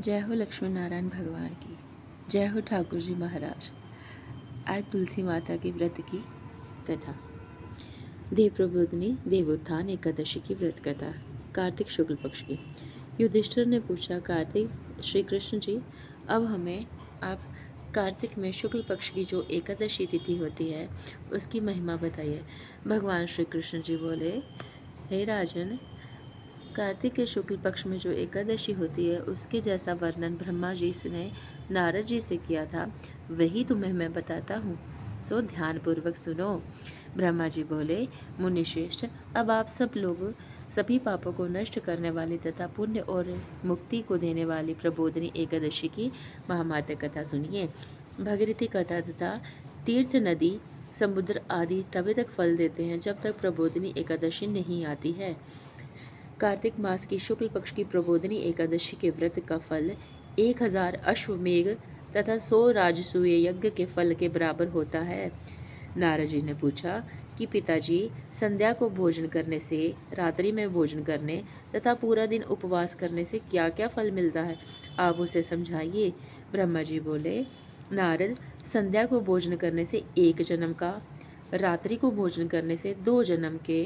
जय हो लक्ष्मी नारायण भगवान की। जय हो ठाकुर जी महाराज। आज तुलसी माता के व्रत की कथा। देव प्रबोधिनी देवोत्थान एकादशी की व्रत कथा। कार्तिक शुक्ल पक्ष की। युधिष्ठिर ने पूछा, कार्तिक श्री कृष्ण जी, अब हमें आप कार्तिक में शुक्ल पक्ष की जो एकादशी तिथि होती है उसकी महिमा बताइए। भगवान श्री कृष्ण जी बोले, हे राजन, कार्तिक के शुक्ल पक्ष में जो एकादशी होती है उसके जैसा वर्णन ब्रह्मा जी ने नारद जी से किया था, वही तुम्हें मैं बताता हूँ, सो ध्यानपूर्वक सुनो। ब्रह्मा जी बोले, मुनिश्रेष्ठ, अब आप सब लोग सभी पापों को नष्ट करने वाली तथा पुण्य और मुक्ति को देने वाली प्रबोधिनी एकादशी की महामात्य कथा सुनिए। भगीरथी कथा तथा तीर्थ नदी समुद्र आदि तभी तक फल देते हैं जब तक प्रबोधिनी एकादशी नहीं आती है। कार्तिक मास की शुक्ल पक्ष की प्रबोधिनी एकादशी के व्रत का फल 1000 अश्वमेघ तथा 100 राजसूय यज्ञ के फल के बराबर होता है। नारद जी ने पूछा कि पिताजी, संध्या को भोजन करने से, रात्रि में भोजन करने तथा पूरा दिन उपवास करने से क्या क्या फल मिलता है, आप उसे समझाइए। ब्रह्मा जी बोले, नारद, संध्या को भोजन करने से 1 जन्म का, रात्रि को भोजन करने से 2 जन्म के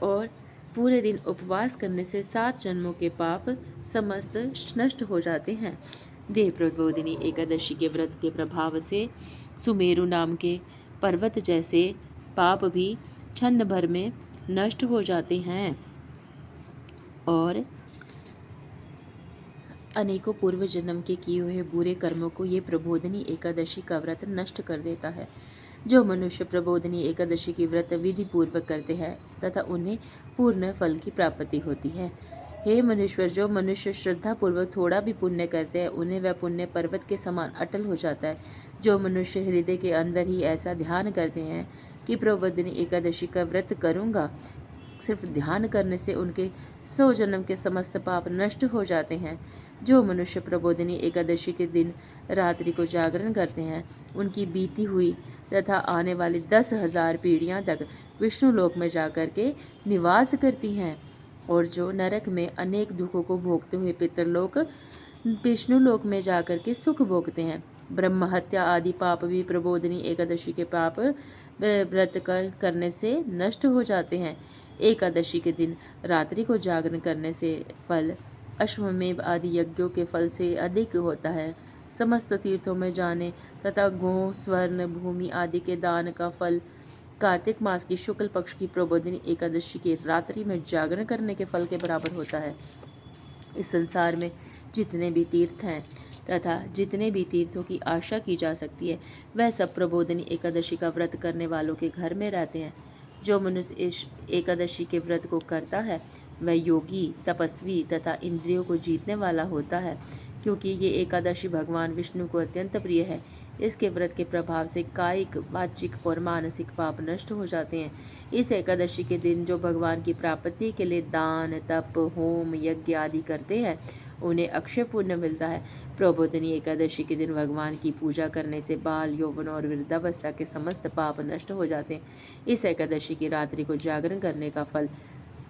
और पूरे दिन उपवास करने से 7 जन्मों के पाप समस्त नष्ट हो जाते हैं। देव प्रबोधिनी एकादशी के व्रत के प्रभाव से सुमेरु नाम के पर्वत जैसे पाप भी क्षण भर में नष्ट हो जाते हैं और अनेकों पूर्व जन्म के किए हुए बुरे कर्मों को ये प्रबोधिनी एकादशी का व्रत नष्ट कर देता है। जो मनुष्य प्रबोधिनी एकादशी की व्रत विधि पूर्वक करते हैं तथा उन्हें पूर्ण फल की प्राप्ति होती है। हे मनुष्य, जो मनुष्य श्रद्धा पूर्वक थोड़ा भी पुण्य करते हैं उन्हें वह पुण्य पर्वत के समान अटल हो जाता है। जो मनुष्य हृदय के अंदर ही ऐसा ध्यान करते हैं कि प्रबोधिनी एकादशी का व्रत करूँगा, सिर्फ ध्यान करने से उनके 100 जन्म के समस्त पाप नष्ट हो जाते हैं। जो मनुष्य प्रबोधिनी एकादशी के दिन रात्रि को जागरण करते हैं उनकी बीती हुई तथा आने वाली 10,000 पीढ़ियाँ तक विष्णु लोक में जाकर के निवास करती हैं, और जो नरक में अनेक दुखों को भोगते हुए पितरलोक विष्णु लोक में जाकर के सुख भोगते हैं। ब्रह्म हत्या आदि पाप भी प्रबोधिनी एकादशी के पाप व्रत करने से नष्ट हो जाते हैं। एकादशी के दिन रात्रि को जागरण करने से फल अश्वमेध आदि यज्ञों के फल से अधिक होता है। समस्त तीर्थों में जाने तथा गो, स्वर्ण, भूमि आदि के दान का फल कार्तिक मास की शुक्ल पक्ष की प्रबोधिनी एकादशी की रात्रि में जागरण करने के फल के बराबर होता है। इस संसार में जितने भी तीर्थ हैं तथा जितने भी तीर्थों की आशा की जा सकती है, वह सब प्रबोधिनी एकादशी का व्रत करने वालों के घर में रहते हैं। जो मनुष्य इस एकादशी के व्रत को करता है वह योगी, तपस्वी तथा इंद्रियों को जीतने वाला होता है, क्योंकि ये एकादशी भगवान विष्णु को अत्यंत प्रिय है। इसके व्रत के प्रभाव से कायिक, वाचिक और मानसिक पाप नष्ट हो जाते हैं। इस एकादशी के दिन जो भगवान की प्राप्ति के लिए दान, तप, होम, यज्ञ आदि करते हैं उन्हें अक्षय पुण्य मिलता है। प्रबोधिनी एकादशी के दिन भगवान की पूजा करने से बाल, यौवन और वृद्धावस्था के समस्त पाप नष्ट हो जाते हैं। इस एकादशी की रात्रि को जागरण करने का फल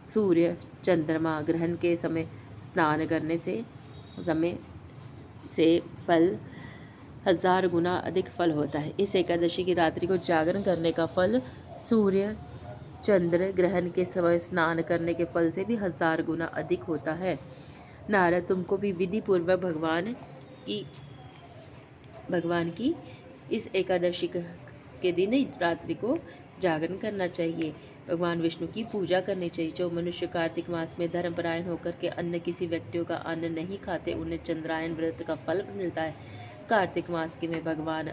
सूर्य, चंद्रमा ग्रहण के समय स्नान करने से फल 1000 गुना अधिक फल होता है। इस एकादशी की रात्रि को जागरण करने का फल सूर्य, चंद्र ग्रहण के समय स्नान करने के फल से भी 1000 गुना अधिक होता है। नारद, तुमको भी विधि पूर्वक भगवान की इस एकादशी के दिन रात्रि को जागरण करना चाहिए। भगवान विष्णु की पूजा करनी चाहिए। जो मनुष्य कार्तिक मास में धर्मपरायण होकर के अन्य किसी व्यक्तियों का अन्न नहीं खाते उन्हें चंद्रायन व्रत का फल मिलता है। कार्तिक मास के में भगवान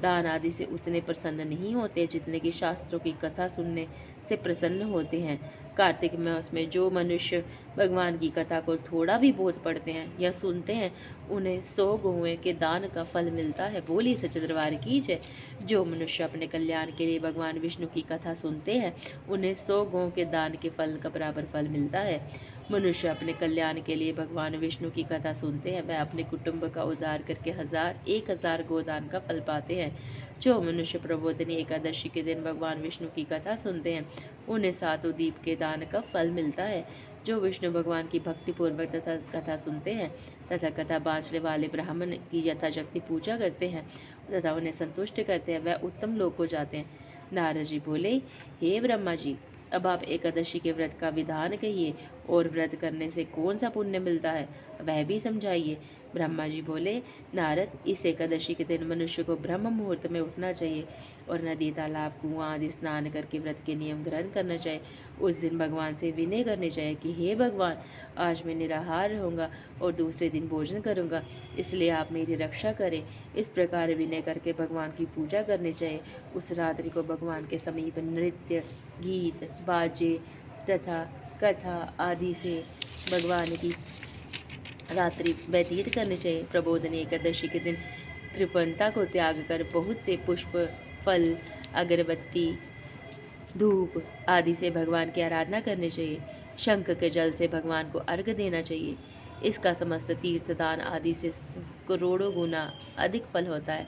दान आदि से उतने प्रसन्न नहीं होते जितने कि शास्त्रों की कथा सुनने से प्रसन्न होते हैं। कार्तिक मास में जो मनुष्य भगवान की कथा को थोड़ा भी बहुत पढ़ते हैं या सुनते हैं उन्हें 100 गौएं के दान का फल मिलता है। बोली सच्चे दरबार की जय। जो मनुष्य अपने कल्याण के लिए भगवान विष्णु की कथा सुनते हैं उन्हें 100 गौ के दान के फल का बराबर फल मिलता है। मनुष्य अपने कल्याण के लिए भगवान विष्णु की कथा सुनते हैं, वह अपने कुटुंब का उद्धार करके 1000 गोदान का फल पाते हैं। जो मनुष्य प्रबोधिनी एकादशी के दिन भगवान विष्णु की कथा सुनते हैं उन्हें 7 दीप के दान का फल मिलता है। जो विष्णु भगवान की भक्ति पूर्वक तथा कथा सुनते हैं तथा कथा बाँचने वाले ब्राह्मण की यथाशक्ति पूजा करते हैं तथा उन्हें संतुष्ट करते हैं, वह उत्तम लोक को जाते हैं। नारद जी बोले, हे ब्रह्मा जी, अब आप एकादशी के व्रत का विधान कहिए और व्रत करने से कौन सा पुण्य मिलता है, वह भी समझाइए। ब्रह्मा जी बोले, नारद, इस एकादशी के दिन मनुष्य को ब्रह्म मुहूर्त में उठना चाहिए और नदी, तालाब, कुआं आदि स्नान करके व्रत के नियम ग्रहण करना चाहिए। उस दिन भगवान से विनय करनी चाहिए कि हे भगवान, आज मैं निराहार रहूँगा और दूसरे दिन भोजन करूँगा, इसलिए आप मेरी रक्षा करें। इस प्रकार विनय करके भगवान की पूजा करनी चाहिए। उस रात्रि को भगवान के समीप नृत्य, गीत, बाजे तथा कथा आदि से भगवान की रात्रि व्यतीत करनी चाहिए। प्रबोधनी एकादशी के दिन कृपणता को त्याग कर बहुत से पुष्प, फल, अगरबत्ती, धूप आदि से भगवान की आराधना करनी चाहिए। शंख के जल से भगवान को अर्घ्य देना चाहिए। इसका समस्त तीर्थदान आदि से करोड़ों गुना अधिक फल होता है।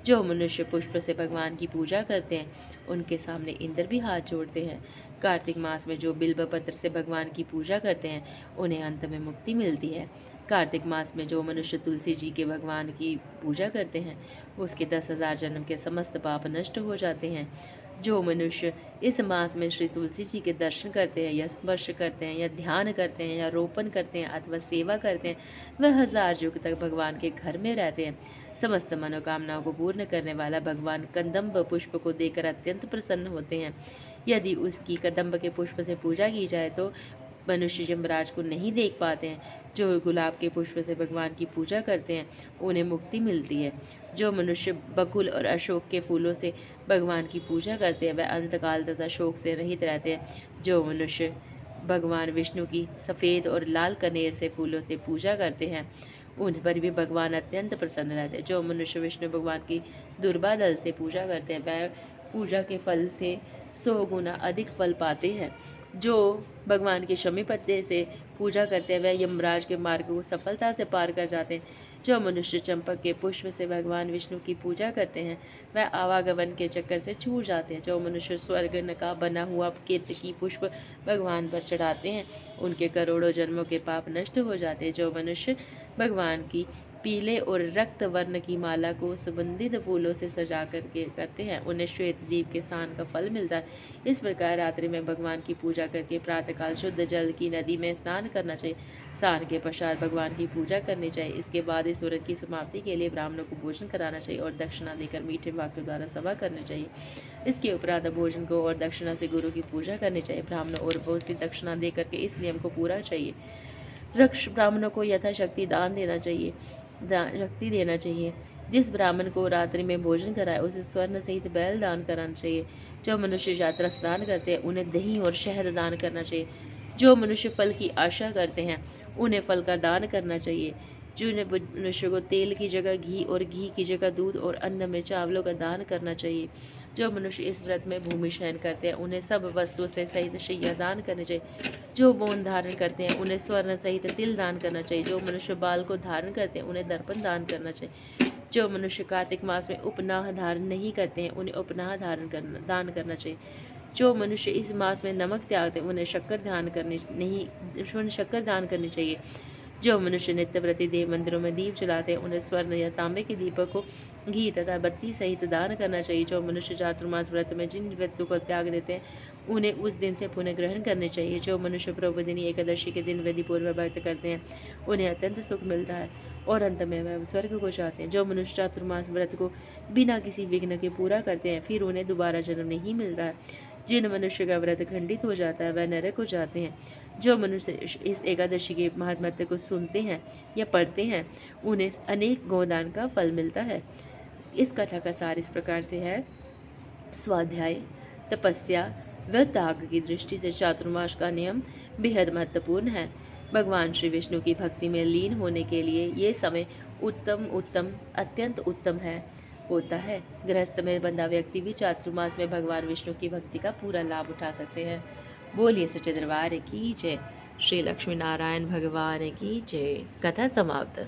जो मनुष्य पुष्प से भगवान की पूजा करते हैं, उनके सामने इंद्र भी हाथ जोड़ते हैं। कार्तिक मास में जो बिल्व पत्र से भगवान की पूजा करते हैं, उन्हें अंत में मुक्ति मिलती है। कार्तिक मास में जो मनुष्य तुलसी जी के भगवान की पूजा करते हैं, उसके 10,000 जन्म के समस्त पाप नष्ट हो जाते हैं। जो मनुष्य इस मास में श्री तुलसी जी के दर्शन करते हैं या स्पर्श करते हैं या ध्यान करते हैं या रोपण करते हैं अथवा सेवा करते हैं, वह 1000 युग तक भगवान के घर में रहते हैं। समस्त मनोकामनाओं को पूर्ण करने वाला भगवान कदम्ब पुष्प को देखकर अत्यंत प्रसन्न होते हैं। यदि उसकी कदम्ब के पुष्प से पूजा की जाए तो मनुष्य यमराज को नहीं देख पाते हैं। जो गुलाब के पुष्प से भगवान की पूजा करते हैं, उन्हें मुक्ति मिलती है। जो मनुष्य बकुल और अशोक के फूलों से भगवान की पूजा करते हैं, वह अंतकाल तथा शोक से रहित रहते हैं। जो मनुष्य भगवान विष्णु की सफ़ेद और लाल कनेर से फूलों से पूजा करते हैं, उन पर भी भगवान अत्यंत प्रसन्न रहते हैं। जो मनुष्य विष्णु भगवान की दुर्वा दल से पूजा करते हैं, वह पूजा के फल से 100 गुना अधिक फल पाते हैं। जो भगवान के शमी पत्ते से पूजा करते हैं, वह यमराज के मार्ग को सफलता से पार कर जाते हैं। जो मनुष्य चंपक के पुष्प से भगवान विष्णु की पूजा करते हैं, वह आवागमन के चक्कर से छूट जाते हैं। जो मनुष्य स्वर्ग का बना हुआ केतकी पुष्प भगवान पर चढ़ाते हैं, उनके करोड़ों जन्मों के पाप नष्ट हो जाते हैं। जो मनुष्य भगवान की पीले और रक्त वर्ण की माला को सुगंधित फूलों से सजा करके करते हैं, उन्हें श्वेत दीप के स्नान का फल मिलता है। इस प्रकार रात्रि में भगवान की पूजा करके प्रातःकाल शुद्ध जल की नदी में स्नान करना चाहिए। स्नान के पश्चात भगवान की पूजा करनी चाहिए। इसके बाद इस व्रत की समाप्ति के लिए ब्राह्मणों को भोजन कराना चाहिए और दक्षिणा देकर मीठे वाक्यों द्वारा सभा करनी चाहिए। इसके उपरांत भोजन को और दक्षिणा से गुरु की पूजा करनी चाहिए। ब्राह्मणों और बहुत सी दक्षिणा दे करके इस नियम को पूरा चाहिए। रक्ष ब्राह्मणों को यथाशक्ति दान देना चाहिए, शक्ति देना चाहिए। जिस ब्राह्मण को रात्रि में भोजन कराए, उसे स्वर्ण सहित बैल दान कराना चाहिए। जो मनुष्य यात्रा स्नान करते हैं, उन्हें दही और शहद दान करना चाहिए। जो मनुष्य फल की आशा करते हैं, उन्हें फल का दान करना चाहिए। जिन मनुष्य को तेल की जगह घी और घी की जगह दूध और अन्न में चावलों का दान करना चाहिए। जो मनुष्य इस व्रत में भूमि शयन करते हैं, उन्हें सब वस्तुओं से सहित शैया दान करनी चाहिए। जो मौन धारण करते हैं, उन्हें स्वर्ण सहित तिल दान करना चाहिए। जो मनुष्य बाल को धारण करते हैं, उन्हें दर्पण दान करना चाहिए। जो मनुष्य कार्तिक मास में उपनाह धारण नहीं करते हैं, उन्हें उपनाह दान करना चाहिए। जो मनुष्य इस मास में नमक त्यागते हैं, उन्हें शक्कर दान करनी चाहिए। जो मनुष्य नित्य प्रति देव मंदिरों में दीप जलाते हैं, उन्हें स्वर्ण या तांबे के दीपक को घी तथा बत्ती सहित दान करना चाहिए। जो मनुष्य चातुर्मास व्रत में जिन व्यक्तियों को त्याग देते हैं, उन्हें उस दिन से पुनः ग्रहण करने चाहिए। जो मनुष्य प्रबोधिनी एकादशी के दिन विधि पूर्वक व्रत करते हैं, उन्हें अत्यंत सुख मिलता है और अंत में वह स्वर्ग को जाते हैं। जो मनुष्य चातुर्मास व्रत को बिना किसी विघ्न के पूरा करते हैं, फिर उन्हें दोबारा जन्म नहीं मिलता है। जिन मनुष्य का व्रत खंडित हो जाता है, वह नरक को जाते हैं। जो मनुष्य इस एकादशी के महात्म्य को सुनते हैं या पढ़ते हैं, उन्हें अनेक गोदान का फल मिलता है। इस कथा का सार इस प्रकार से है। स्वाध्याय, तपस्या व त्याग की दृष्टि से चातुर्मास का नियम बेहद महत्वपूर्ण है। भगवान श्री विष्णु की भक्ति में लीन होने के लिए ये समय अत्यंत उत्तम होता है। गृहस्थ में बंधा व्यक्ति भी चातुर्मास में भगवान विष्णु की भक्ति का पूरा लाभ उठा सकते हैं। बोलिए सच्चे दरबार की जय। श्री लक्ष्मी नारायण भगवान की जय। कथा समाप्त।